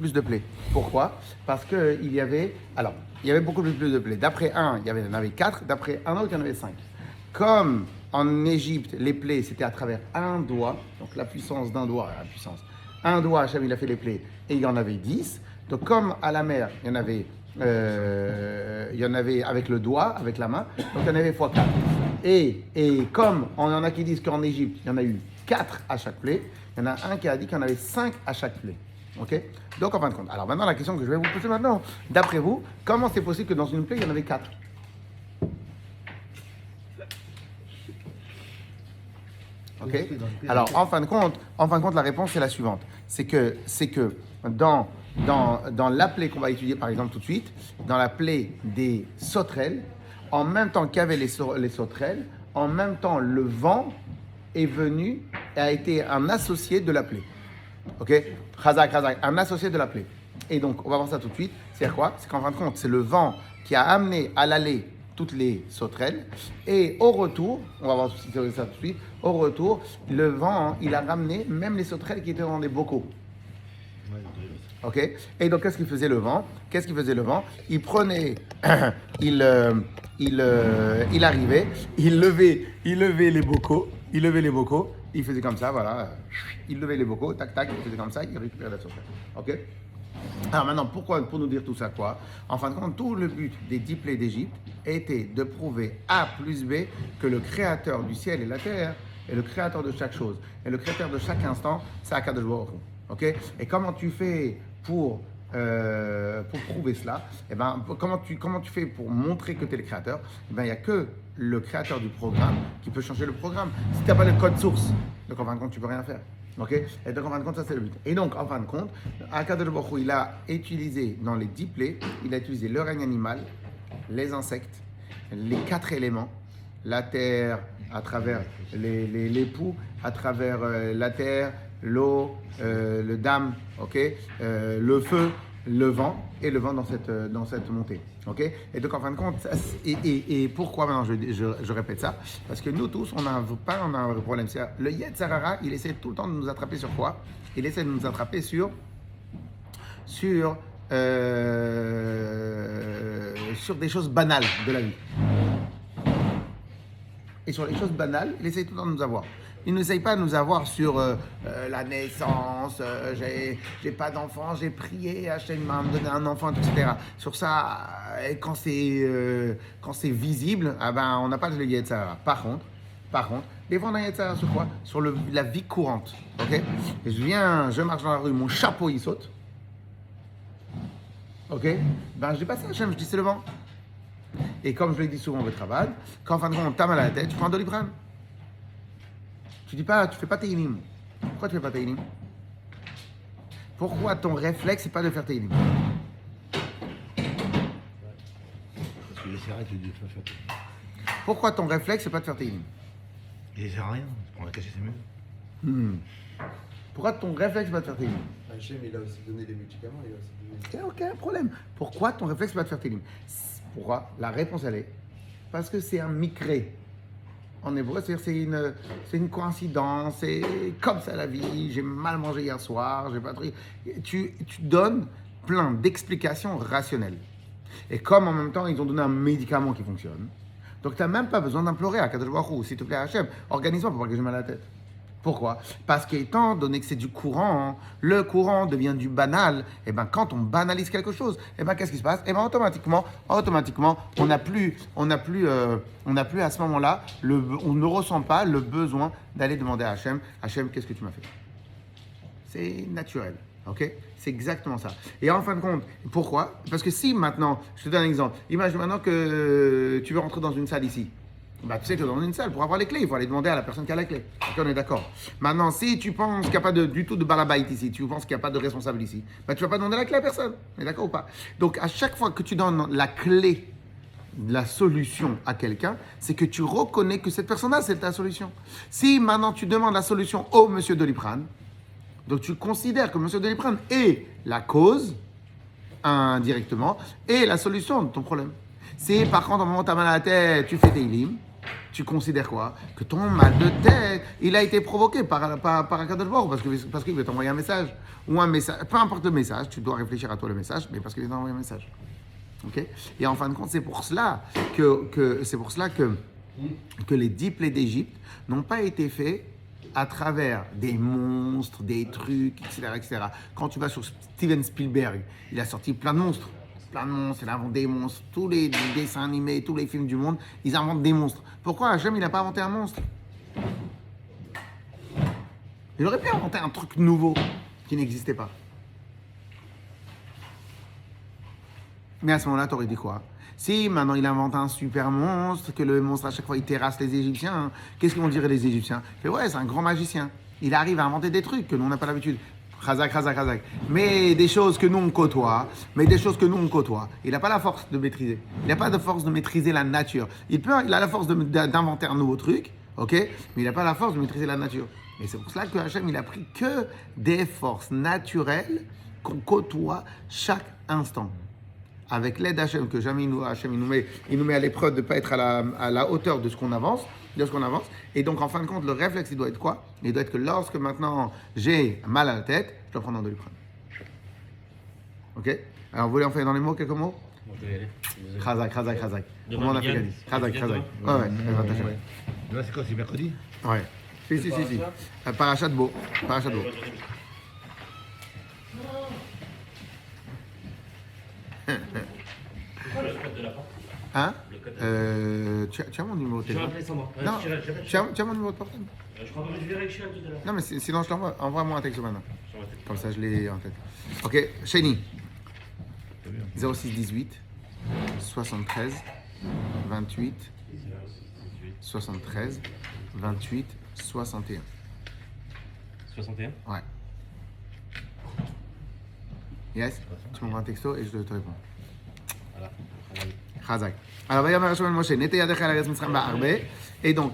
plus de plaies. Pourquoi? Parce qu'il y avait, il y avait beaucoup plus de plaies. D'après un, il y en avait 4, d'après un autre, il y en avait 5. Comme en Égypte, les plaies, c'était à travers un doigt, donc la puissance d'un doigt, un doigt, Hachem, il a fait les plaies, et il y en avait 10. Donc comme à la mer, il y en avait avec le doigt, avec la main, donc il y en avait x4. Et comme on en a qui disent qu'en Égypte, il y en a eu 4 à chaque plaie, il y en a un qui a dit qu'il y en avait 5 à chaque plaie. Ok? Donc en fin de compte. Alors maintenant, la question que je vais vous poser maintenant, d'après vous, comment c'est possible que dans une plaie, il y en avait 4? Ok? Alors en fin de compte, la réponse est la suivante. C'est que dans la plaie qu'on va étudier par exemple tout de suite, dans la plaie des sauterelles, en même temps qu'il y avait les sauterelles, en même temps le vent est venu et a été un associé de la plaie. Ok? Chazak, un associé de la plaie. Et donc on va voir ça tout de suite. C'est quoi? C'est qu'en fin de compte, c'est le vent qui a amené à l'aller toutes les sauterelles. Et au retour, on va voir ça tout de suite, au retour, le vent, il a ramené même les sauterelles qui étaient dans des bocaux. Ok? Et donc, qu'est-ce qu'il faisait le vent? Il prenait, il arrivait, il levait les bocaux, il faisait comme ça, voilà. Il levait les bocaux, tac, tac, il faisait comme ça, il récupérait la sauterelle. Ok? Alors maintenant, pourquoi? Pour nous dire tout ça, quoi? En fin de compte, tout le but des 10 plaies d'Égypte était de prouver A plus B que le créateur du ciel et la terre est le créateur de chaque chose. Et le créateur de chaque instant, c'est Akadosh Baruch Hu. Ok? Et comment tu fais pour prouver cela? Eh ben, comment tu fais pour montrer que tu es le créateur? Eh ben, il n'y a que le créateur du programme qui peut changer le programme. Si tu n'as pas de code source, donc en fin de compte, tu ne peux rien faire. Ok? Et donc en fin de compte, ça c'est le but. Et donc en fin de compte, Akadosh Baruch Hu, il a utilisé dans les 10 plaies, il a utilisé le règne animal, les insectes, les 4 éléments, la terre à travers les poux, à travers la terre, l'eau, le dam, ok, le feu, le vent et le vent dans cette montée. Ok? Et donc en fin de compte, et pourquoi maintenant je répète ça? Parce que nous tous, on a un vrai problème. C'est le Yetzer Hara, il essaie tout le temps de nous attraper sur quoi? Il essaie de nous attraper sur des choses banales de la vie. Et sur les choses banales, il essaie tout le temps de nous avoir. Il n'essaye pas de nous avoir sur la naissance, j'ai pas d'enfant, j'ai prié, Hachem m'a donné un enfant, etc. Sur ça, quand c'est visible, ah ben, on n'a pas de Yetzer Hara. Par contre, des fois on a Yetzer Hara sur quoi? Sur la vie courante. Ok? Je marche dans la rue, mon chapeau il saute. Ok? Ben je dis pas ça, Hachem, je dis c'est le vent. Et comme je l'ai dit souvent au travail, quand en fin de compte t'as mal à la tête, tu prends un Doliprane. Tu fais pas Tehillim. Pourquoi tu fais pas Tehillim? Pourquoi ton réflexe c'est pas de faire Tehillim? Parce que les cigarettes, tu dis pas faire. Pourquoi ton réflexe c'est pas de faire Tehillim? Il sert à rien, pour la cacher c'est mieux. Pourquoi ton réflexe c'est pas de faire Tehillim? Hachem, il a aussi donné des médicaments, il a aussi donné... Il n'y a aucun problème. Pourquoi ton réflexe c'est pas de faire Tehillim? Pourquoi? La réponse elle est parce que c'est un mikré. En hébreu, c'est-à-dire c'est une coïncidence, c'est comme ça la vie, j'ai mal mangé hier soir, j'ai pas de... Tu donnes plein d'explications rationnelles. Et comme en même temps, ils ont donné un médicament qui fonctionne, donc tu n'as même pas besoin d'implorer à Kadosh Baruch Hu, s'il te plaît Hachem, organise-moi pour pas que j'ai mal à la tête. Pourquoi? Parce qu'étant donné que c'est du courant, le courant devient du banal, et ben quand on banalise quelque chose, et ben qu'est-ce qui se passe? Et ben automatiquement, on n'a plus à ce moment-là, on ne ressent pas le besoin d'aller demander à Hachem, qu'est-ce que tu m'as fait? C'est naturel, ok? C'est exactement ça. Et en fin de compte, pourquoi? Parce que si maintenant, je te donne un exemple, imagine maintenant que tu veux rentrer dans une salle ici. Bah, tu sais que dans une salle, pour avoir les clés, il faut aller demander à la personne qui a la clé. Ok, on est d'accord. Maintenant, si tu penses qu'il n'y a pas du tout de balabait ici, tu penses qu'il n'y a pas de responsable ici, bah, tu ne vas pas demander la clé à personne. On est d'accord ou pas? Donc, à chaque fois que tu donnes la clé de la solution à quelqu'un, c'est que tu reconnais que cette personne-là, c'est ta solution. Si maintenant tu demandes la solution au monsieur Doliprane, donc tu considères que monsieur Doliprane est la cause, indirectement, et la solution de ton problème. Si par contre, au moment où tu as mal à la tête, tu fais Tehillim, tu considères quoi? Que ton mal de tête, il a été provoqué par un Kadosh Baruch Hu, parce qu'il veut t'envoyer un message. Ou un message, peu importe le message, tu dois réfléchir à toi le message, mais parce qu'il veut t'envoyer un message. Okay? Et en fin de compte, c'est pour cela que les 10 plaies d'Égypte n'ont pas été faits à travers des monstres, des trucs, etc., etc. Quand tu vas sur Steven Spielberg, il a sorti plein de monstres, il invente des monstres. Tous les dessins animés, tous les films du monde, ils inventent des monstres. Pourquoi Hachem, il n'a pas inventé un monstre? Il aurait pu inventer un truc nouveau qui n'existait pas. Mais à ce moment-là, tu aurais dit quoi? Si maintenant il invente un super monstre, que le monstre à chaque fois il terrasse les Égyptiens, qu'est-ce qu'ils vont dire les Égyptiens? Ouais, c'est un grand magicien. Il arrive à inventer des trucs que nous on n'a pas l'habitude. Khazak. Mais des choses que nous on côtoie, il n'a pas la force de maîtriser. Il n'a pas de force de maîtriser la nature. Il a la force d'inventer un nouveau truc, ok? Mais il n'a pas la force de maîtriser la nature. Et c'est pour cela que Hachem, il a pris que des forces naturelles qu'on côtoie chaque instant. Avec l'aide d'Hachem, que jamais Hachem il nous met à l'épreuve de ne pas être à la hauteur de ce qu'on avance, Et donc, en fin de compte, le réflexe, il doit être quoi? Il doit être que lorsque maintenant j'ai mal à la tête, je dois prendre un Doliprane. Ok? Alors, vous voulez en faire dans les mots, quelques mots? Moi, je vais y aller. Khazak. Comment on a fait Gadis? Khazak. Ouais. Demain, c'est quoi? C'est mercredi? Ouais. Si. Parachat Beau. Le code de la porte. Hein? Le code Tu as mon numéro de Je vais téléphone? appeler sans moi. Non, tu as mon numéro de portable? Je crois que je verrai avec Chial tout à l'heure. Non, mais sinon je t'envoie. Envoie-moi un texte maintenant. Sur la tête. Comme ça, je l'ai en tête. Ok, Chéni. C'est bien. 06 18 73 28 73 28 61. 61. Ouais. Yes? Tu m'envoies un texto et je te réponds. Voilà. Chazak. Alors, Vayomer Hashem el Moshe, Nete yadecha al Eretz Mitzrayim ba'arbe. Et donc,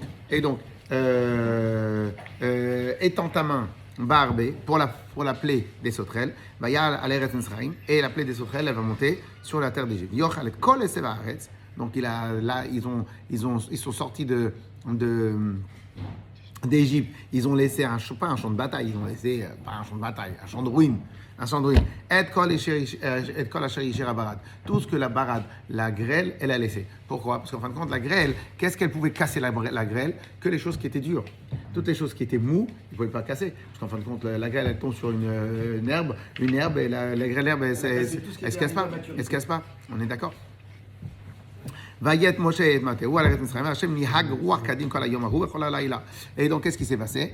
étends ta main ba'arbe pour la plaie des sauterelles, Vayal al Eretz Mitzrayim, et la plaie des sauterelles, elle va monter sur la terre d'Égypte. Yochal et kol eseva haaretz. Donc, ils sont sortis d'Égypte. Ils ont laissé pas un champ de bataille, ils ont laissé pas un champ de bataille, un champ de ruines. Et kol asher yishera barad. Tout ce que la barad, la grêle, elle a laissé. Pourquoi? Parce qu'en fin de compte, la grêle, qu'est-ce qu'elle pouvait casser la grêle? Que les choses qui étaient dures. Toutes les choses qui étaient mous, ils ne pouvaient pas casser. Parce qu'en fin de compte, la grêle, elle tombe sur une herbe, et la grêle herbe, elle ne se casse pas. On est d'accord? Et donc, qu'est-ce qui s'est passé?